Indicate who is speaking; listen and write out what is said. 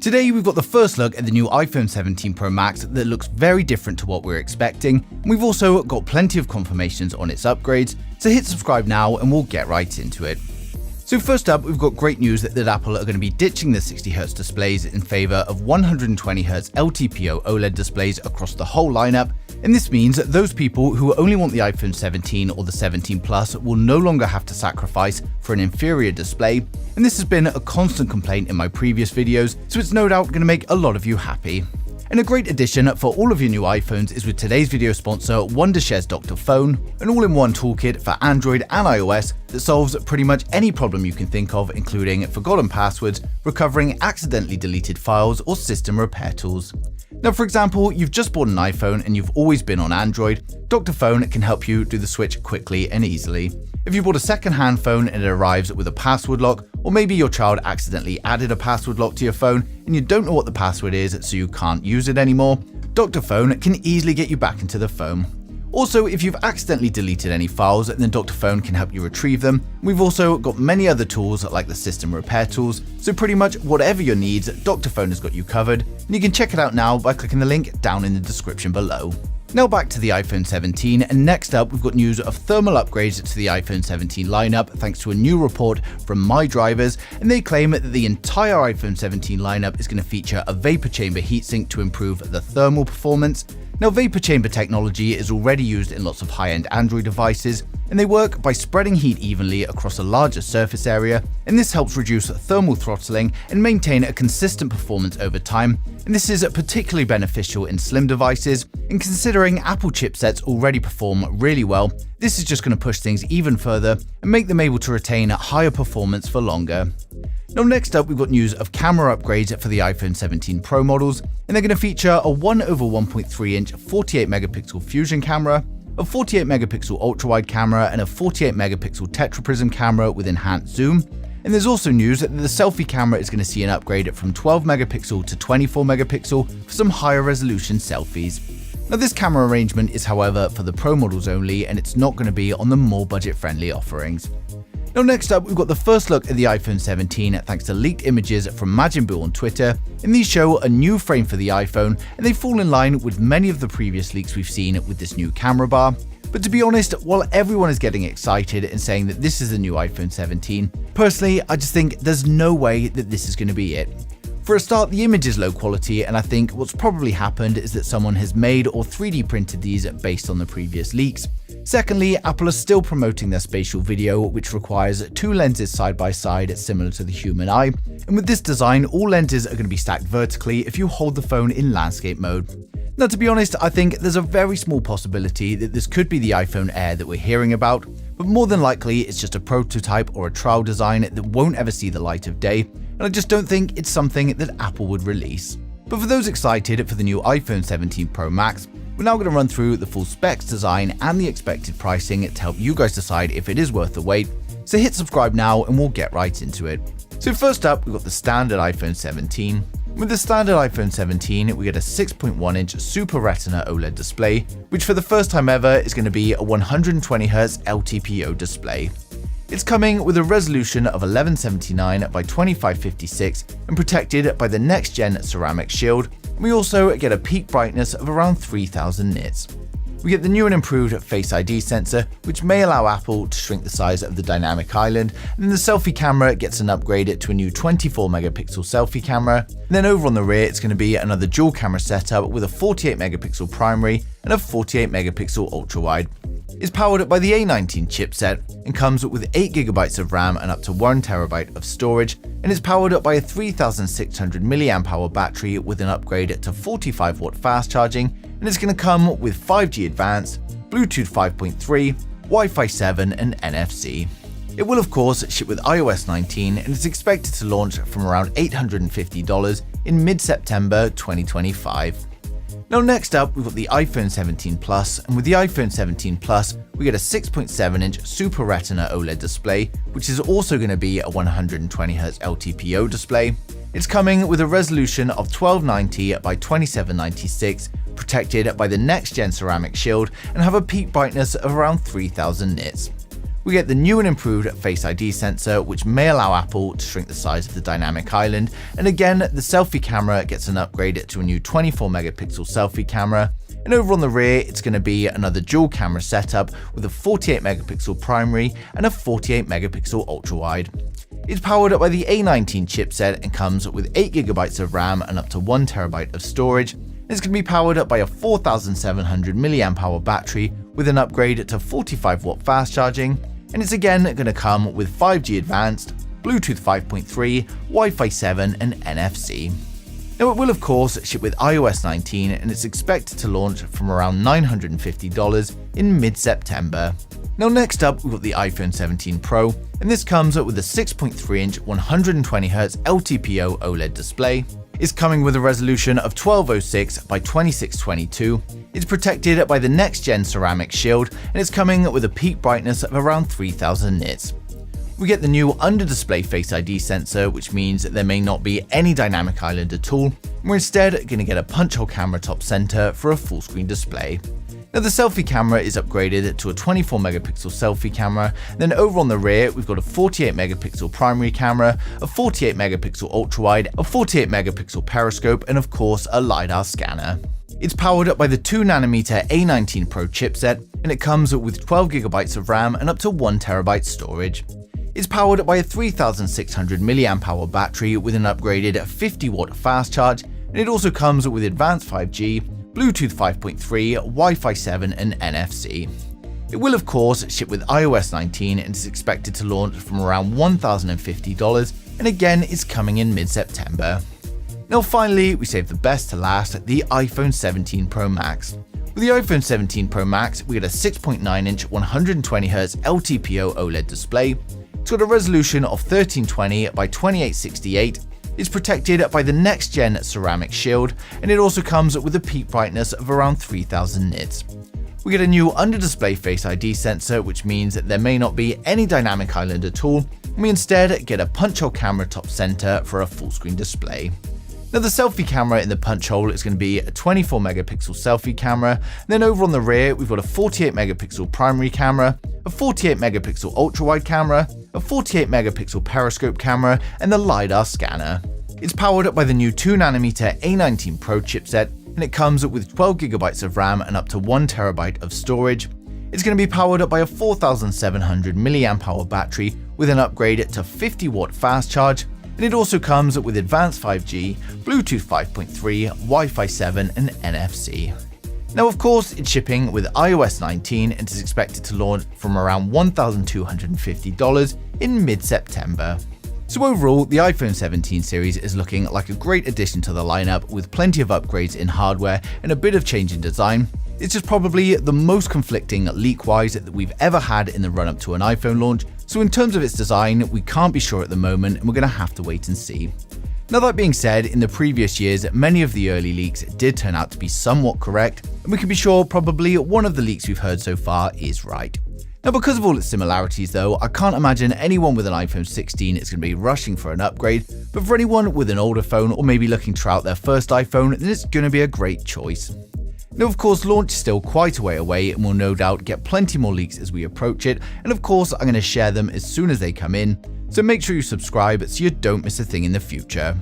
Speaker 1: Today we've got the first look at the new iPhone 17 Pro Max that looks very different to what we were expecting, and we've also got plenty of confirmations on its upgrades, so hit subscribe now and we'll get right into it. So first up, we've got great news that Apple are going to be ditching the 60Hz displays in favor of 120Hz LTPO OLED displays across the whole lineup, and this means that those people who only want the iPhone 17 or the 17 Plus will no longer have to sacrifice for an inferior display, and this has been a constant complaint in my previous videos, so it's no doubt going to make a lot of you happy. And a great addition for all of your new iPhones is with today's video sponsor Wondershare's Dr. Phone, an all-in-one toolkit for Android and iOS that solves pretty much any problem you can think of, including forgotten passwords, recovering accidentally deleted files, or system repair tools. Now, for example, you've just bought an iPhone and you've always been on Android, Dr. Phone can help you do the switch quickly and easily. If you bought a second-hand phone and it arrives with a password lock, or maybe your child accidentally added a password lock to your phone and you don't know what the password is so you can't use it anymore, Dr. Phone can easily get you back into the phone. Also, if you've accidentally deleted any files, then Dr. Phone can help you retrieve them. We've also got many other tools like the system repair tools, so pretty much whatever your needs, Dr. Phone has got you covered, and you can check it out now by clicking the link down in the description below. Now back to the iPhone 17, and next up we've got news of thermal upgrades to the iPhone 17 lineup thanks to a new report from MyDrivers, and they claim that the entire iPhone 17 lineup is going to feature a vapor chamber heatsink to improve the thermal performance. Now, vapor chamber technology is already used in lots of high-end Android devices, and they work by spreading heat evenly across a larger surface area, and this helps reduce thermal throttling and maintain a consistent performance over time, and this is particularly beneficial in slim devices, and considering Apple chipsets already perform really well, this is just going to push things even further and make them able to retain higher performance for longer. Now next up, we've got news of camera upgrades for the iPhone 17 Pro models, and they're going to feature a 1/1.3-inch 48-megapixel fusion camera, a 48-megapixel ultra-wide camera, and a 48-megapixel tetraprism camera with enhanced zoom. And there's also news that the selfie camera is going to see an upgrade from 12-megapixel to 24-megapixel for some higher resolution selfies. Now this camera arrangement is however for the Pro models only, and it's not going to be on the more budget-friendly offerings. Now next up, we've got the first look at the iPhone 17 thanks to leaked images from Majinboo on Twitter, and these show a new frame for the iPhone, and they fall in line with many of the previous leaks we've seen with this new camera bar. But to be honest, while everyone is getting excited and saying that this is the new iPhone 17, personally I just think there's no way that this is going to be it. For a start, the image is low quality, and I think what's probably happened is that someone has made or 3D printed these based on the previous leaks. Secondly, Apple is still promoting their spatial video, which requires two lenses side by side similar to the human eye, and with this design, all lenses are going to be stacked vertically if you hold the phone in landscape mode. Now, to be honest, I think there's a very small possibility that this could be the iPhone Air that we're hearing about, but more than likely it's just a prototype or a trial design that won't ever see the light of day, and I just don't think it's something that Apple would release. But for those excited for the new iPhone 17 Pro Max, we're now going to run through the full specs, design, and the expected pricing to help you guys decide if it is worth the wait, so hit subscribe now and we'll get right into it. So first up, we've got the standard iPhone 17. With the standard iPhone 17, we get a 6.1-inch Super Retina OLED display, which for the first time ever is going to be a 120Hz LTPO display. It's coming with a resolution of 1179 by 2556 and protected by the next-gen ceramic shield, and we also get a peak brightness of around 3000 nits. We get the new and improved Face ID sensor, which may allow Apple to shrink the size of the dynamic island, and then the selfie camera gets an upgrade to a new 24-megapixel selfie camera, and then over on the rear it's going to be another dual camera setup with a 48-megapixel primary and a 48-megapixel ultra-wide. It's powered by the A19 chipset and comes with 8GB of RAM and up to 1TB of storage, and is powered up by a 3600 mAh battery with an upgrade to 45W fast charging, and it's going to come with 5G Advanced, Bluetooth 5.3, Wi-Fi 7 and NFC. It will of course ship with iOS 19 and is expected to launch from around $850 in mid-September 2025. Now next up, we've got the iPhone 17 Plus, and with the iPhone 17 Plus, we get a 6.7-inch Super Retina OLED display, which is also going to be a 120Hz LTPO display. It's coming with a resolution of 1290 by 2796, protected by the next-gen ceramic shield, and have a peak brightness of around 3000 nits. We get the new and improved Face ID sensor, which may allow Apple to shrink the size of the dynamic island, and again, the selfie camera gets an upgrade to a new 24 megapixel selfie camera. And over on the rear, it's going to be another dual camera setup with a 48 megapixel primary and a 48 megapixel ultra wide. It's powered up by the A19 chipset and comes with 8GB of RAM and up to 1TB of storage. It's going to be powered up by a 4700 mAh battery with an upgrade to 45 watt fast charging, and it's again going to come with 5G Advanced, Bluetooth 5.3, Wi-Fi 7 and NFC. Now it will of course ship with iOS 19 and it's expected to launch from around $950 in mid-September. Now next up we've got the iPhone 17 Pro, and this comes with a 6.3-inch 120Hz LTPO OLED display. It's coming with a resolution of 1206 by 2622. It's protected by the next-gen ceramic shield, and it's coming with a peak brightness of around 3000 nits. We get the new under-display Face ID sensor, which means that there may not be any dynamic island at all. We're instead going to get a punch hole camera top center for a full-screen display. Now the selfie camera is upgraded to a 24 megapixel selfie camera, then over on the rear we've got a 48 megapixel primary camera, a 48 megapixel ultra wide, a 48 megapixel periscope, and of course a LiDAR scanner. It's powered up by the 2nm A19 Pro chipset, and it comes with 12GB of RAM and up to 1TB storage. It's powered up by a 3600 mAh battery with an upgraded 50 watt fast charge, and it also comes with advanced 5G, Bluetooth 5.3, Wi-Fi 7 and NFC. It will of course ship with iOS 19 and is expected to launch from around $1,050, and again is coming in mid-September. Now finally, we saved the best to last, the iPhone 17 Pro Max. With the iPhone 17 Pro Max, we get a 6.9-inch 120Hz LTPO OLED display. It's got a resolution of 1320 by 2868. It's protected by the next-gen ceramic shield, and it also comes with a peak brightness of around 3000 nits. We get a new under-display Face ID sensor, which means that there may not be any dynamic island at all, and we instead get a punch hole camera top center for a full-screen display. Now the selfie camera in the punch hole is going to be a 24 megapixel selfie camera, and then over on the rear we've got a 48 megapixel primary camera, a 48 megapixel ultra wide camera, a 48 megapixel periscope camera, and the LiDAR scanner. It's powered up by the new 2nm A19 Pro chipset, and it comes with 12GB of RAM and up to 1TB of storage. It's going to be powered up by a 4700 mAh battery with an upgrade to 50 watt fast charge, and it also comes with advanced 5G, Bluetooth 5.3, Wi-Fi 7 and NFC. Now of course it's shipping with iOS 19 and is expected to launch from around $1,250 in mid-September. So overall, the iPhone 17 series is looking like a great addition to the lineup with plenty of upgrades in hardware and a bit of change in design. It's just probably the most conflicting leak-wise that we've ever had in the run-up to an iPhone launch, so in terms of its design, we can't be sure at the moment and we're going to have to wait and see. Now that being said, in the previous years, many of the early leaks did turn out to be somewhat correct, and we can be sure probably one of the leaks we've heard so far is right. Now because of all its similarities though, I can't imagine anyone with an iPhone 16 is going to be rushing for an upgrade, but for anyone with an older phone or maybe looking to try out their first iPhone, then it's going to be a great choice. Now of course launch is still quite a way away and we'll no doubt get plenty more leaks as we approach it, and of course I'm going to share them as soon as they come in, so make sure you subscribe so you don't miss a thing in the future.